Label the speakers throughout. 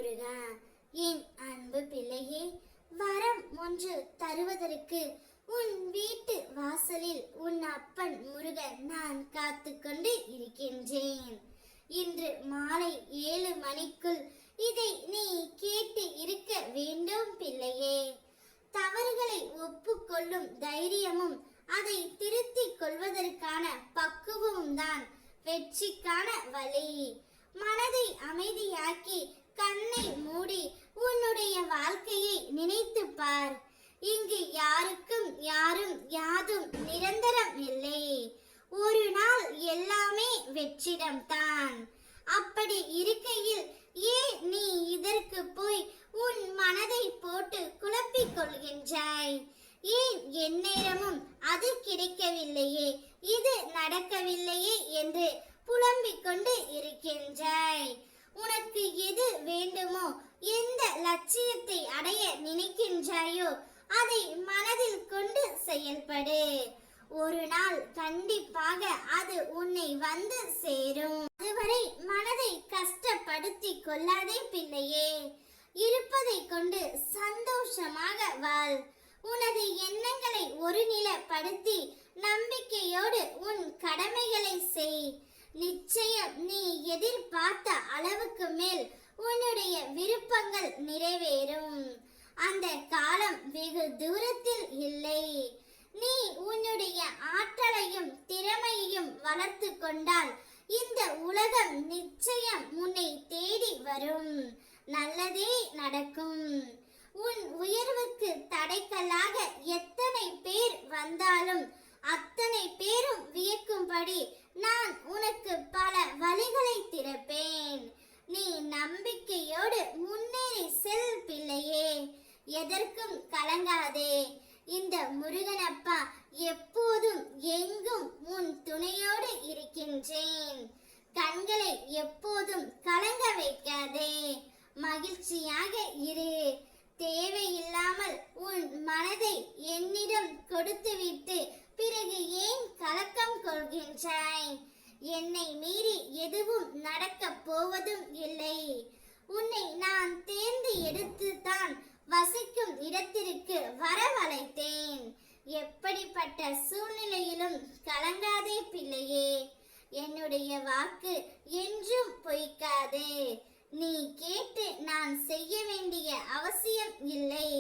Speaker 1: முருகா, என் அன்பு பிள்ளையே, வரம் ஒன்று தருவதற்கு உன் வீட்டு வாசலில் உன் அப்பன் முருகன் நான் காத்து கொண்டு இருக்கின்றேன். இன்று மாலை 7 மணிக்குள் இதை நீ கேட்டு இருக்க வேண்டும் பிள்ளையே. தவறுகளை ஒப்புக்கொள்ளும் தைரியமும் அதை திருத்திக் கொள்வதற்கான பக்குவமும் தான் வெற்றிக்கான வழி. மனதை அமைதியாக்கி கண்ணை மூடி உன்னுடைய வாழ்க்கையை நினைத்து பார். இங்கு யாருக்கும் யாரும் யாதும் நிரந்தரம் இல்லை. ஒரு நாள் எல்லாமே வெற்றிடம் தான். அப்படி இருக்கையில் ஏன் நீ இதற்கு போய் உன் மனதை போட்டு குழப்பிக் கொள்கின்றாய்? ஏன் எந்நேரமும் அது கிடைக்கவில்லையே, இது நடக்கவில்லையே என்று புலம்பிக் கொண்டு இருக்கின்றாய்? உனக்கு எது வேண்டுமோ, எந்த லட்சியத்தை அடைய நினைக்கின்றாயோ அதை மனதில் கொண்டு செயல்படு. ஒரு நாள் கண்டிப்பாக அது உன்னை வந்து சேரும். அதுவரை மனதை கஷ்டப்படுத்திக் கொள்ளாதே பிள்ளையே. இருப்பதை கொண்டு சந்தோஷமாக வாழ். உனது எண்ணங்களை ஒருநிலைப்படுத்தி நம்பிக்கையோடு உன் கடமைகளை செய். நிச்சயம் நீ எதிர்பார்த்த அளவுக்கு மேல் உன்னுடைய விருப்பங்கள் நிறைவேறும். அந்த காலம் வெகு தூரத்தில் இல்லை. நீ உன்னுடைய ஆற்றலையும் திறமையையும் வளர்த்து கொண்டால் இந்த உலகம் நிச்சயம் உன்னை தேடி வரும். நல்லதே நடக்கும். உன் உயர்வுக்கு தடைக்கல்லாக எத்தனை பேர் வந்தாலும் அத்தனை பேரும் வியக்கும்படி நான் உனக்கு பல வழிகளை திறப்பேன். நீ நம்பிக்கையோடு முன்னேறி செல் பிள்ளையே. எதற்கும் கலங்காதே. இந்த முருகனப்பா எப்போதும் எங்கும் உன் துணையோடு இருக்கின்றேன். கண்களை எப்போதும் கலங்க வைக்காதே. மகிழ்ச்சியாக இரு. தேவையில்லாமல் உன் மனதை என்னிடம் கொடுத்துவிட்டு பிறகு ஏன் கலக்கம் கொள்கின்றாய்? என்னை மீறி எதுவும் நடக்க போவதும் இல்லை. உன்னை நான் தேர்ந்து எடுத்து தான் வசிக்கும் இடத்திற்கு வரவழைத்தேன். எப்படிப்பட்ட சூழ்நிலையிலும் கலங்காதே பிள்ளையே. என்னுடைய வாக்கு என்றும் பொய்க்காதே. நீ கேட்டு நான் செய்ய வேண்டிய அவசியம் இல்லை.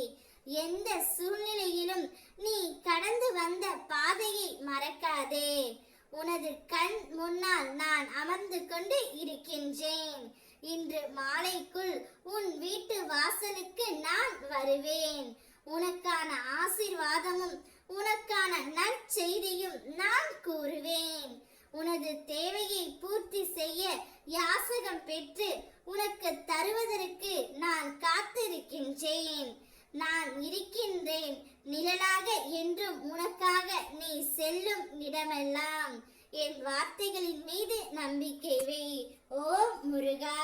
Speaker 1: எந்த சூழ்நிலையிலும் நீ கடந்து வந்த பாதையை மறக்காதே. உனது கண் முன்னால் நான் அமர்ந்து கொண்டு இருக்கின்றேன். இன்று மாலைக்குள் உன் வீட்டு வாசலுக்கு நான் வருவேன். உனக்கான ஆசீர்வாதமும் உனக்கான நற்செய்தியும் நான் கூறுவேன். உனது தேவையை பூர்த்தி செய்ய யாசகம் பெற்று உனக்கு தருவதற்கு நான் காத்திருக்கின்றேன். நான் இருக்கின்றேன் நிழலாக என்றும் உனக்காக. நீ செல்லும் இடமெல்லாம் என் வார்த்தைகளின் மீது நம்பிக்கை வை. ஓ முருகா.